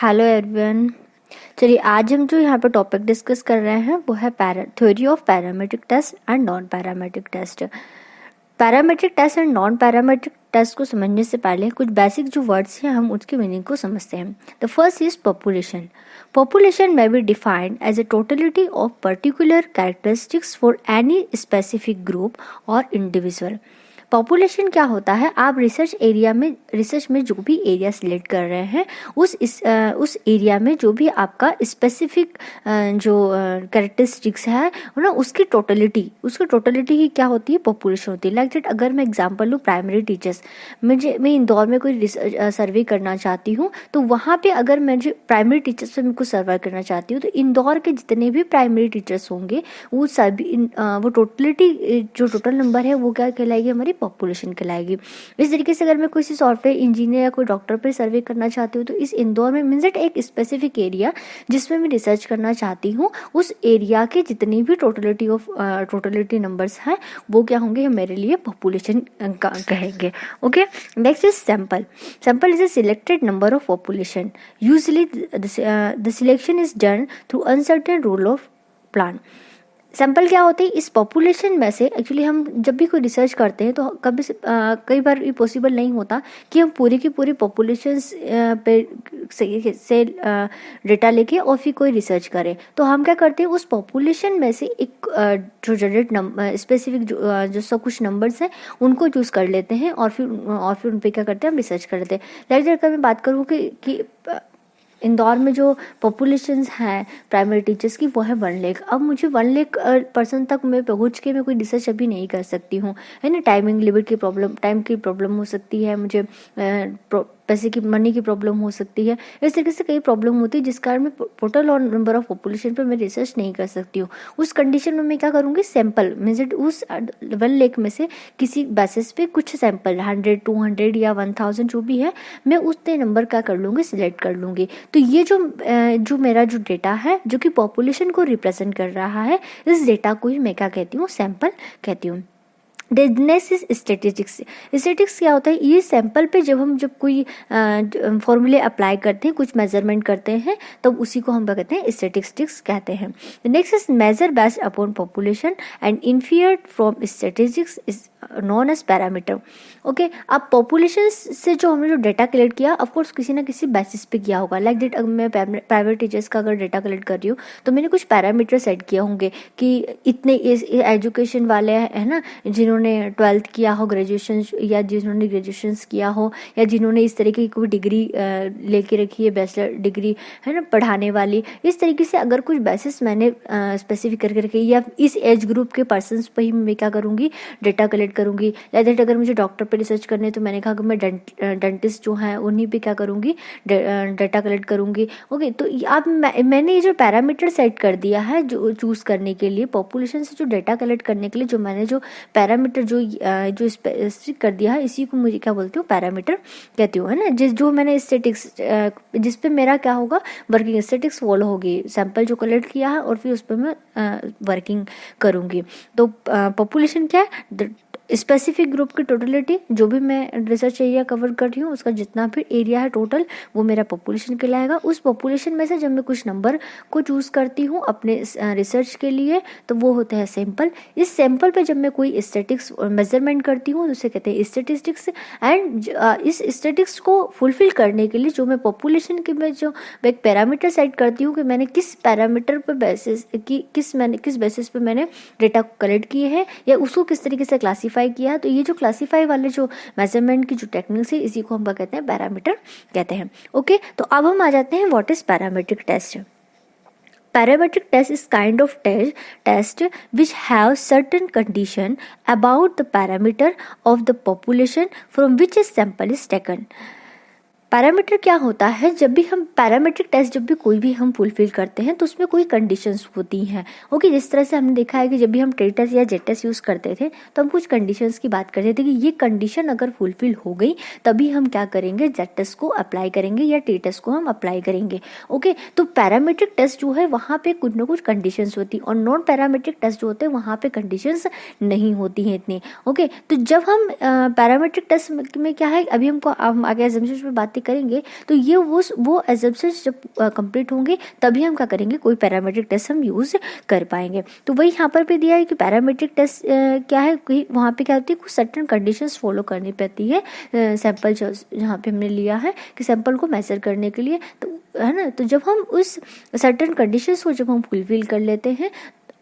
Hello everyone. चलिए आज हम जो यहाँ पर टॉपिक डिस्कस कर रहे हैं वो है theory of parametric test and non parametric test. Parametric test and non parametric test को समझने से पहले कुछ बेसिक जो वर्ड्स हैं हम उसकी मीनिंग को समझते हैं। The first is population. Population may be defined as a totality of particular characteristics for any specific group or individual। Population क्या होता है? आप रिसर्च में जो भी एरिया सिलेक्ट कर रहे हैं उस एरिया में जो भी आपका स्पेसिफिक जो कैरेक्टरिस्टिक्स है ना उसकी टोटलिटी ही क्या होती है? पॉपुलेशन होती है। लाइक दैट अगर मैं एग्जांपल लूँ प्राइमरी टीचर्स, मैं इंदौर में कोई सर्वे करना चाहती हूँ तो वहाँ पे अगर मैं जो प्राइमरी टीचर्स पे मैं कुछ सर्वे करना चाहती हूँ तो इंदौर के जितने भी प्राइमरी टीचर्स होंगे वो सभी वो टोटलिटी जो टोटल नंबर है वो क्या कहलाएगी? हमारी पॉपुलेशन कहलाएगी। इस तरीके से अगर मैं किसी सॉफ्टवेयर इंजीनियर या कोई डॉक्टर पर सर्वे करना चाहती हूँ तो इस इंदौर में मीन्स दैट एक स्पेसिफिक एरिया जिसमें मैं रिसर्च करना चाहती हूँ उस एरिया के जितनी भी टोटलिटी नंबर्स हैं वो क्या होंगे? मेरे लिए पॉपुलेशन कहेंगे। Okay, next is sample. Sample is a selected number of population. Usually the selection is done through uncertain rule of plan. Sample क्या होती है? इस पॉपुलेशन में से एक्चुअली हम जब भी कोई रिसर्च करते हैं तो कई बार ये पॉसिबल नहीं होता कि हम पूरी की पूरी पॉपुलेशन पे से डेटा लेके और फिर कोई रिसर्च करें। तो हम क्या करते हैं उस पॉपुलेशन में से एक जो जनरेट स्पेसिफिक जो सब कुछ नंबर्स हैं उनको चूज़ कर लेते हैं और फिर उन पर क्या करते हैं हम रिसर्च कर लेते हैं। लाइक अगर मैं बात करूँ कि इंदौर में जो पॉपुलेशंस हैं प्राइमरी टीचर्स की वो है 1 लाख। अब मुझे 1 लाख पर्सन तक मैं पहुँच के मैं कोई रिसर्च अभी नहीं कर सकती हूँ, है ना। टाइम की प्रॉब्लम हो सकती है, मुझे पैसे की मनी की प्रॉब्लम हो सकती है। इस तरीके से कई प्रॉब्लम होती है जिस कारण मैं टोटल और नंबर ऑफ पॉपुलेशन पर मैं रिसर्च नहीं कर सकती हूँ। उस कंडीशन में मैं क्या करूँगी? सैंपल मीन्स उस 1 लाख में से किसी बेसिस पे कुछ सैंपल 100, 200 या 1000 जो भी है मैं उतने नंबर क्या कर लूँगी? सिलेक्ट कर लूँगी। तो ये जो मेरा जो डेटा है जो कि पॉपुलेशन को रिप्रेजेंट कर रहा है इस डेटा को ही मैं क्या कहती हूँ? सैंपल कहती हूँ। Next is statistics. स्टेटिस्टिक्स क्या होता है? ये सैंपल पे जब कोई फॉर्मूले अप्लाई करते हैं, कुछ मेजरमेंट करते हैं तब उसी को हम क्या कहते हैं? स्टेटिस्टिक्स कहते हैं। Next is measure based upon population and infer from statistics is known as parameter. Okay, अब पॉपुलेशन से जो हमने जो डेटा कलेक्ट किया ऑफकोर्स किसी ना किसी बेसिस पे किया होगा। लाइक दैट अगर मैं प्राइवेट टीचर्स का अगर डेटा कलेक्ट कर रही हूँ तो मैंने कुछ पैरामीटर सेट किए होंगे कि इतने एजुकेशन वाले है ना जिन्होंने 12th किया हो, ग्रेजुएशन या जिन्होंने ग्रेजुएशन किया हो या जिन्होंने इस तरीके की कोई डिग्री लेके रखी है, बैचलर डिग्री है ना पढ़ाने वाली। इस तरीके से अगर कुछ बेसिस मैंने स्पेसिफिक करके रखी या इस एज ग्रुप के पर्सनस पर ही मैं क्या करूँगी? डेटा कलेक्ट करूँगी। लाइक दैट अगर मुझे डॉक्टर पे रिसर्च करने तो मैंने कहा कि मैं डेंटिस्ट जो हैं उन्हीं पे क्या करूँगी? डेटा कलेक्ट करूँगी। ओके, तो अब मैंने ये जो पैरामीटर सेट कर दिया है जो चूज़ करने के लिए पॉपुलेशन से जो डेटा कलेक्ट करने के लिए जो मैंने जो पैरामीटर जो स्पेसिफिक कर दिया है इसी को मुझे क्या बोलती हूँ? पैरामीटर कहती हूँ, है ना। जो मैंने स्टैटिक्स जिस पे मेरा क्या होगा? वर्किंग स्टैटिक्स फॉलो होगी। सैंपल जो कलेक्ट किया है और फिर उस पर मैं वर्किंग करूँगी। तो पॉपुलेशन क्या है? स्पेसिफिक ग्रुप की टोटलिटी जो भी मैं रिसर्च एरिया कवर कर रही हूँ उसका जितना भी एरिया है टोटल वो मेरा पॉपुलेशन कहलाएगा। उस पॉपुलेशन में से जब मैं कुछ नंबर को चूज़ करती हूँ अपने रिसर्च के लिए तो वो होता है सैंपल। इस सैंपल पे जब मैं कोई स्टैटिक्स मेजरमेंट करती हूँ तो उसे कहते हैं स्टैटिस्टिक्स। एंड इस स्टैटिक्स को फुलफिल करने के लिए जो मैं पॉपुलेशन की मैं जो एक पैरामीटर सेट करती हूँ कि मैंने किस पैरामीटर पर बेसिस किस बेसिस पे मैंने डेटा कलेक्ट किए हैं या उसको किस तरीके से क्लासीफाई किया है। तो ये जो क्लासीफाई वाले जो मेजरमेंट की जो टेक्निक्स है इसी को हम क्या कहते हैं? पैरामीटर कहते हैं। ओके, तो अब हम आ जाते हैं what is parametric test. Parametric test is kind of test which have certain condition about the parameter of the population from which a sample is taken. Parameter क्या होता है? जब भी हम पैरामीट्रिक टेस्ट जब भी कोई भी हम फुलफिल करते हैं तो उसमें कोई कंडीशंस होती हैं। ओके, जिस तरह से हमने देखा है कि जब भी हम टी टेस्ट या जेड टेस्ट यूज़ करते थे तो हम कुछ कंडीशंस की बात करते थे कि ये कंडीशन अगर फुलफिल हो गई तभी हम क्या करेंगे? जेड टेस्ट को अप्लाई करेंगे या टी टेस्ट को हम अप्लाई करेंगे। ओके, तो पैरामीट्रिक टेस्ट जो है वहाँ पे कुछ ना कुछ कंडीशंस होती और नॉन पैरामीट्रिक टेस्ट जो होते हैं वहाँ पे कंडीशंस नहीं होती हैं इतनी। ओके, तो जब हम पैरामीट्रिक टेस्ट में क्या है अभी हम आगे एग्जामिनेशन में बातें करेंगे तो ये वो एजम्पशंस जब कंप्लीट होंगे तभी हम क्या करेंगे, कोई पैरामीट्रिक टेस्ट हम यूज़ कर पाएंगे। तो वही यहाँ पर भी दिया है कि पैरामीट्रिक टेस्ट क्या है, वहाँ पे क्या होती है, कुछ सर्टेन कंडीशंस फॉलो करनी पड़ती है सैंपल जहाँ पे हमने लिया है कि सैंपल को मेजर करने के लिए, तो है ना। तो जब हम उस सर्टेन कंडीशंस को जब हम फुलफिल कर लेते हैं,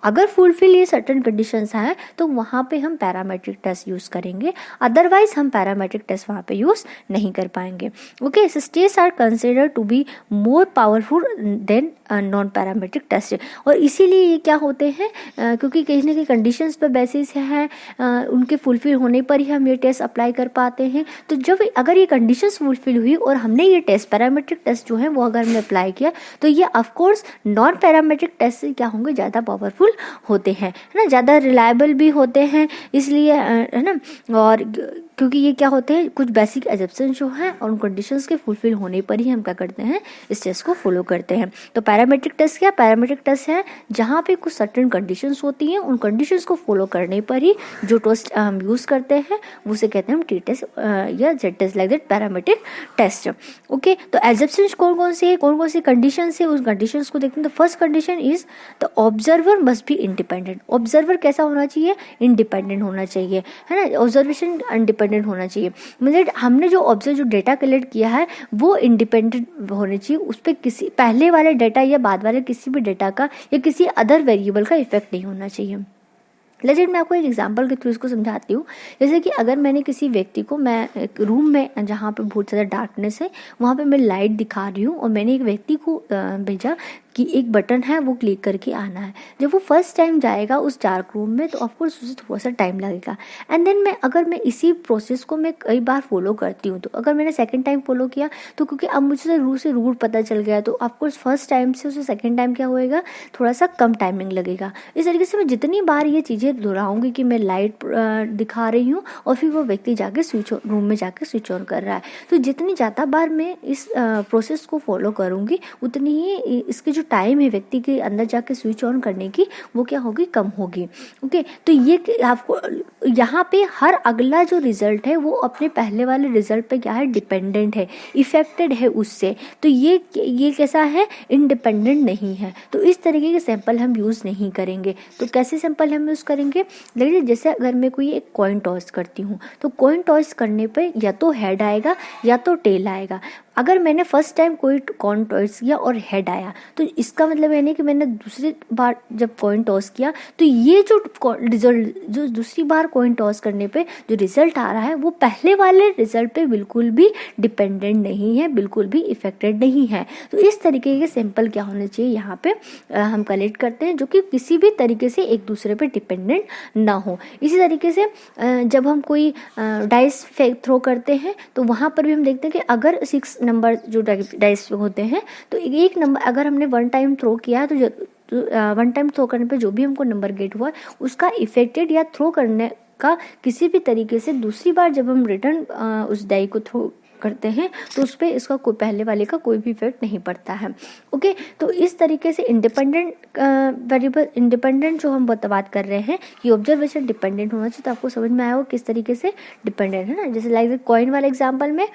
अगर फुलफिल ये सर्टेन कंडीशंस हैं तो वहाँ पे हम पैरामेट्रिक टेस्ट यूज़ करेंगे, अदरवाइज हम पैरामेट्रिक टेस्ट वहाँ पे यूज़ नहीं कर पाएंगे। Okay, so test are considered to be more powerful than non parametric test. और इसीलिए ये क्या होते हैं, क्योंकि कहीं ना कहीं कंडीशंस पर बेसिस है, उनके फुलफिल होने पर ही हम ये टेस्ट अप्लाई कर पाते हैं। तो जब अगर ये कंडीशंस फुलफिल हुई और हमने ये टेस्ट पैरामेट्रिक टेस्ट जो है वो अगर हमने अप्लाई किया, तो ये ऑफकोर्स नॉन पैरामेट्रिक टेस्ट से क्या होंगे, ज़्यादा पावरफुल होते हैं, है ना, ज़्यादा रिलायबल भी होते हैं, इसलिए है ना। और क्योंकि ये क्या होते हैं, कुछ बेसिक एजम्पशन जो है और उन कंडीशंस के फुलफिल होने पर ही हम क्या करते हैं, इस टेस्ट को फॉलो करते हैं। तो पैरामेट्रिक टेस्ट क्या, पैरामेट्रिक टेस्ट है जहाँ पे कुछ सर्टेन कंडीशंस होती हैं, उन कंडीशंस को फॉलो करने पर ही जो टेस्ट हम यूज़ करते हैं उसे कहते हैं हम टी टेस्ट या Z test, like that parametric test. Okay, तो एजम्पशंस कौन कौन से है, कौन कौन सी कंडीशन है, उस कंडीशंस को देखते हैं। तो first condition is the observer must be independent. Observer कैसा होना चाहिए, इंडिपेंडेंट होना चाहिए, है ना, ऑब्जर्वेशन इंडिपेंडेंट होना चाहिए। मतलब हमने जो ऑब्जर्व जो डेटा कलेक्ट किया है वो इंडिपेंडेंट होने चाहिए, उस पर किसी पहले वाले डेटा या बाद वाले किसी भी डेटा का या किसी अदर वेरिएबल का इफेक्ट नहीं होना चाहिए। लेकिन मैं आपको एक एग्जांपल के थ्रू इसको समझाती हूँ। जैसे कि अगर मैंने किसी व्यक्ति को, मैं एक रूम में जहाँ पे बहुत ज़्यादा डार्कनेस है वहाँ पे मैं लाइट दिखा रही हूँ और मैंने एक व्यक्ति को भेजा कि एक बटन है वो क्लिक करके आना है। जब वो फर्स्ट टाइम जाएगा उस डार्क रूम में तो ऑफकोर्स उसे थोड़ा सा टाइम लगेगा। एंड देन अगर मैं इसी प्रोसेस को मैं कई बार फॉलो करती हूँ, तो अगर मैंने सेकेंड टाइम फॉलो किया तो क्योंकि अब मुझे रूट पता चल गया, तो ऑफकोर्स फर्स्ट टाइम से उसे सेकेंड टाइम क्या होएगा, थोड़ा सा कम टाइमिंग लगेगा। इस तरीके से मैं जितनी बार ये चीज़ें दोहराऊंगी कि मैं लाइट दिखा रही हूँ और फिर वो व्यक्ति जाके रूम में जाके स्विच ऑन कर रहा है, तो जितनी ज़्यादा बार मैं इस प्रोसेस को फॉलो करूँगी उतनी ही इसकी जो टाइम है व्यक्ति के अंदर जाके स्विच ऑन करने की वो क्या होगी, कम होगी। ओके, तो ये आपको यहाँ पे हर अगला जो रिजल्ट है वो अपने पहले वाले रिजल्ट पे क्या है, डिपेंडेंट है, इफेक्टेड है उससे। तो ये कैसा है, इंडिपेंडेंट नहीं है। तो इस तरीके के सैंपल हम यूज़ नहीं करेंगे। तो कैसे सैंपल हम यूज़ करेंगे, देखिए जैसे अगर मैं कोई एक कॉइन टॉस करती हूँ तो कॉइन टॉस करने पे या तो हेड आएगा या तो टेल आएगा। अगर मैंने फर्स्ट टाइम कोई कॉइन टॉस किया और हेड आया तो इसका मतलब है नहीं कि मैंने दूसरी बार जब कॉइन टॉस किया तो ये जो रिजल्ट, जो दूसरी बार कॉइन टॉस करने पे जो रिजल्ट आ रहा है वो पहले वाले रिजल्ट पे बिल्कुल भी डिपेंडेंट नहीं है, बिल्कुल भी इफेक्टेड नहीं है। तो इस तरीके के सैंपल क्या होने चाहिए यहाँ पे हम कलेक्ट करते हैं, जो कि किसी भी तरीके से एक दूसरे पे डिपेंडेंट ना हो। इसी तरीके से जब हम कोई डाइस थ्रो करते हैं तो वहाँ पर भी हम देखते हैं कि अगर 6 नंबर जो डाइस होते हैं तो एक नंबर अगर हमने 1 टाइम थ्रो किया तो 1 टाइम थ्रो करने पे जो भी हमको नंबर गेट हुआ उसका इफेक्टेड या थ्रो करने का किसी भी तरीके से दूसरी बार जब हम रिटर्न उस डाई को थ्रो करते हैं तो उस पर इसका कोई पहले वाले का कोई भी इफेक्ट नहीं पड़ता है। ओके, तो इस तरीके से इंडिपेंडेंट वेरिएबल, इंडिपेंडेंट जो हम बात कर रहे हैं कि ऑब्जर्वेशन डिपेंडेंट होना चाहिए। तो आपको समझ में आया हो किस तरीके से डिपेंडेंट है ना। जैसे लाइक कॉइन वाले एग्जाम्पल में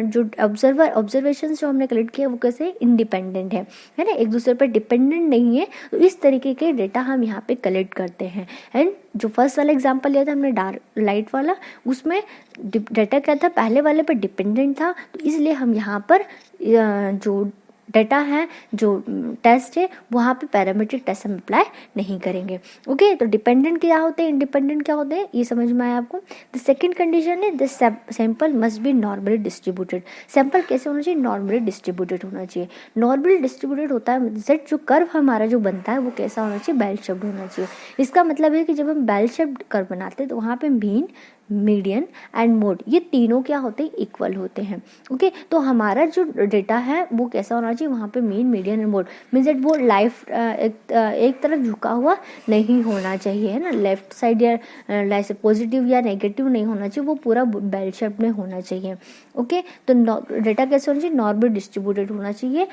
जो ऑब्जर्वेशन जो हमने कलेक्ट किया वो कैसे इंडिपेंडेंट है ना, एक दूसरे पर डिपेंडेंट नहीं है। तो इस तरीके के डेटा हम यहाँ पे कलेक्ट करते हैं। एंड जो फर्स्ट वाला एग्जाम्पल लिया था हमने डार्क लाइट वाला, उसमें डेटा क्या था, पहले वाले पर डिपेंडेंट था। तो इसलिए हम यहाँ पर जो डेटा है, जो टेस्ट है, वहाँ पे पैरामीट्रिक टेस्ट हम अप्लाई नहीं करेंगे। ओके, तो डिपेंडेंट क्या होते हैं, इंडिपेंडेंट क्या होते हैं, ये समझ में आया आपको। द सेकंड कंडीशन है the sample must be normally distributed. Sample कैसे होना चाहिए, नॉर्मली डिस्ट्रीब्यूटेड होना चाहिए। नॉर्मली डिस्ट्रीब्यूटेड होता है जेड जो कर्व हमारा जो बनता है वो कैसा होना चाहिए, बेल शेप्ड होना चाहिए। इसका मतलब है कि जब हम बेल शेप्ड कर्व बनाते हैं तो वहाँ पे मीन, मीडियन एंड मोड ये तीनों क्या होते हैं, इक्वल होते हैं। ओके, तो हमारा जो डेटा है वो कैसा होना चाहिए, वहाँ पे mean, median and mode means that वो एक तरफ झुका हुआ नहीं होना चाहिए, है ना, लेफ्ट साइड या लाइक पॉजिटिव या नेगेटिव नहीं होना चाहिए, वो पूरा बेल शेप में होना चाहिए। ओके, तो डेटा कैसे होना चाहिए, नॉर्मली डिस्ट्रीब्यूटेड होना चाहिए।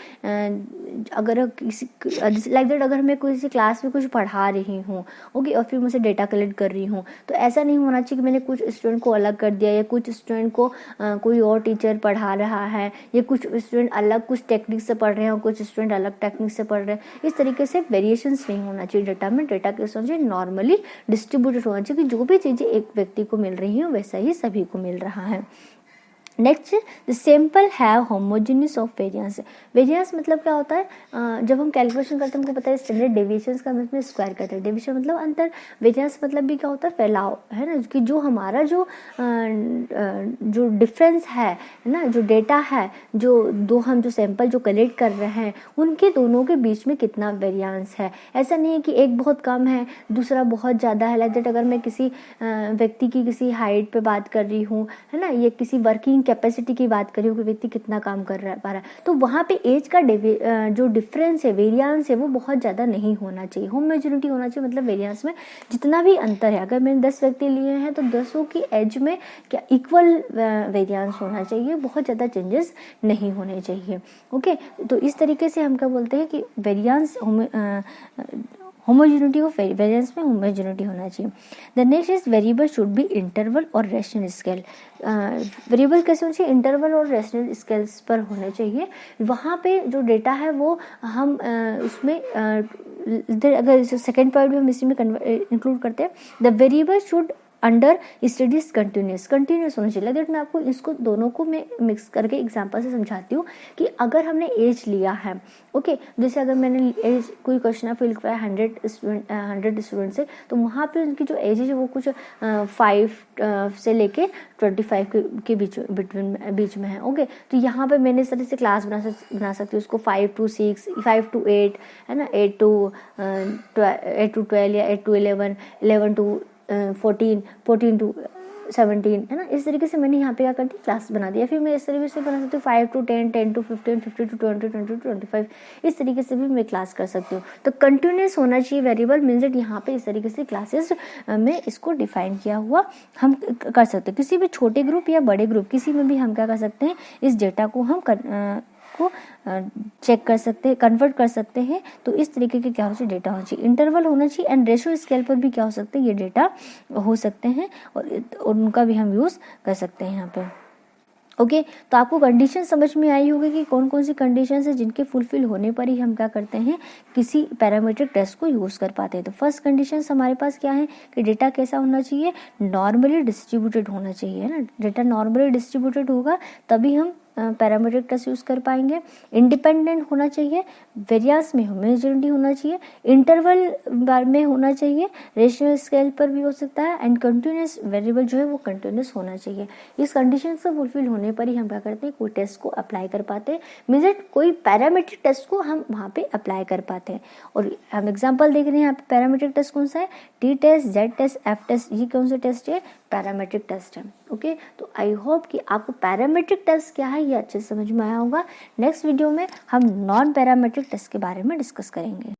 अगर किसी लाइक दैट अगर मैं किसी क्लास में कुछ पढ़ा रही हूँ, ओके, और फिर मुझे डेटा कलेक्ट कर रही हूँ, तो ऐसा नहीं होना चाहिए कि मैंने कुछ स्टूडेंट को अलग कर दिया, या कुछ स्टूडेंट को कोई और टीचर पढ़ा रहा है, या कुछ स्टूडेंट अलग कुछ टेक्निक से पढ़ रहे हैं और कुछ स्टूडेंट अलग टेक्निक से पढ़ रहे हैं। इस तरीके से वेरिएशंस नहीं होना चाहिए डेटा में। डेटा कैसा होना चाहिए, नॉर्मली डिस्ट्रीब्यूटेड होना चाहिए कि जो भी चीज़ें एक व्यक्ति को मिल रही हैं वैसा ही सभी को मिल रहा है। Next, the sample have homogeneous of variance. Variance मतलब क्या होता है, जब हम कैलकुलेशन करते हैं हमको पता है स्टैंडर्ड डेविएशंस का हम इसमें स्क्वायर करते हैं। डेविएशन मतलब अंतर, वेरियंस मतलब भी क्या होता है, फैलाव, है ना, कि जो हमारा जो डिफरेंस है ना, जो डेटा है, जो हम जो सैंपल जो कलेक्ट कर रहे हैं उनके दोनों के बीच में कितना वेरियंस है। ऐसा नहीं है कि एक बहुत कम है दूसरा बहुत ज़्यादा है। लाइक दैट, अगर मैं किसी व्यक्ति की किसी हाइट पे बात कर रही हूँ, है ना, ये किसी वर्किंग कैपेसिटी की बात करी हो कि व्यक्ति कितना काम कर पा रहा है, तो वहाँ पे एज का जो डिफरेंस है, वेरिएंस है, वो बहुत ज़्यादा नहीं होना चाहिए। होमोजेनिटी होना चाहिए, मतलब वेरिएंस में जितना भी अंतर है, अगर मैंने 10 व्यक्ति लिए हैं तो 10 की एज में क्या इक्वल वेरिएंस होना चाहिए, बहुत ज़्यादा चेंजेस नहीं होने चाहिए। ओके, तो इस तरीके से हम क्या बोलते हैं कि वेरिएंस होमोजेनिटी ऑफ वेरिएंस में होमोजेनिटी होना चाहिए। The next is variable should be interval और रेशनल स्केल। वेरिएबल कैसे होना चाहिए, इंटरवल और रेशनल स्केल्स पर होने चाहिए। वहाँ पे जो डेटा है वो हम उसमें अगर सेकेंड पॉइंट भी हम इसी में इंक्लूड करते हैं, the variable should under studies continuous होना चाहिए। लाइक मैं आपको इसको दोनों को मैं मिक्स करके एग्जांपल से समझाती हूँ कि अगर हमने एज लिया है, ओके, जैसे अगर मैंने एज कोई क्वेश्चन फिल कराया 100 स्टूडेंट से, तो वहाँ पे उनकी जो एज है वो कुछ 5 से लेके 25 के बीच में है। ओके, तो यहाँ पे मैंने इस तरह से क्लास बना सकती हूँ उसको 5 to 6, 5 to 8, है ना, 8 to 12 या 8 to 11, 11 to 14 to 17, है ना। इस तरीके से मैंने यहाँ पे क्या कर दी, क्लास बना दिया। फिर मैं इस तरीके से बना सकती हूँ 5 to 10, 10 to 15, 15 to 20, 20 to 25, इस तरीके से भी मैं क्लास कर सकती हूँ। तो कंटिन्यूस होना चाहिए वेरिएबल, मीन्स दैट यहाँ पे इस तरीके से क्लासेस में इसको डिफाइन किया हुआ हम कर सकते हैं। किसी भी छोटे ग्रुप या बड़े ग्रुप किसी में भी हम क्या कर सकते हैं, इस डेटा को हम चेक कर सकते हैं, कन्वर्ट कर सकते हैं। तो इस तरीके के क्या होना चाहिए, डेटा होना चाहिए, इंटरवल होना चाहिए, एंड रेशियो स्केल पर भी क्या हो सकते हैं, ये डेटा हो सकते हैं और उनका भी हम यूज़ कर सकते हैं यहाँ पे। ओके, तो आपको कंडीशन समझ में आई होगी कि कौन कौन सी कंडीशन है जिनके फुलफिल होने पर ही हम क्या करते हैं, किसी पैरामीट्रिक टेस्ट को यूज़ कर पाते हैं। तो फर्स्ट कंडीशन हमारे पास क्या है कि डेटा कैसा होना चाहिए, नॉर्मली डिस्ट्रीब्यूटेड होना चाहिए, है ना। डेटा नॉर्मली डिस्ट्रीब्यूटेड होगा तभी हम पैरामीट्रिक टेस्ट यूज़ कर पाएंगे। इंडिपेंडेंट होना चाहिए, वेरिएंस में होमोजेनिटी होना चाहिए, इंटरवल में होना चाहिए, रेशनल स्केल पर भी हो सकता है, एंड कंटिन्यूस वेरिएबल जो है वो कंटिन्यूस होना चाहिए। इस कंडीशन से फुलफिल होने पर ही हम क्या करते हैं, कोई टेस्ट को अप्लाई कर पाते हैं, मीन्स दैट कोई पैरामीट्रिक टेस्ट को हम वहाँ पे अप्लाई कर पाते हैं। और हम एग्जाम्पल देख रहे हैं यहाँ पे पैरामीट्रिक टेस्ट कौन सा है, T test, Z test, F test, ये कौन सा टेस्ट है, पैरामीट्रिक टेस्ट है। ओके, तो आई होप कि आपको पैरामीट्रिक टेस्ट क्या है ये अच्छे से समझ में आया होगा। नेक्स्ट वीडियो में हम नॉन पैरामीट्रिक टेस्ट के बारे में डिस्कस करेंगे।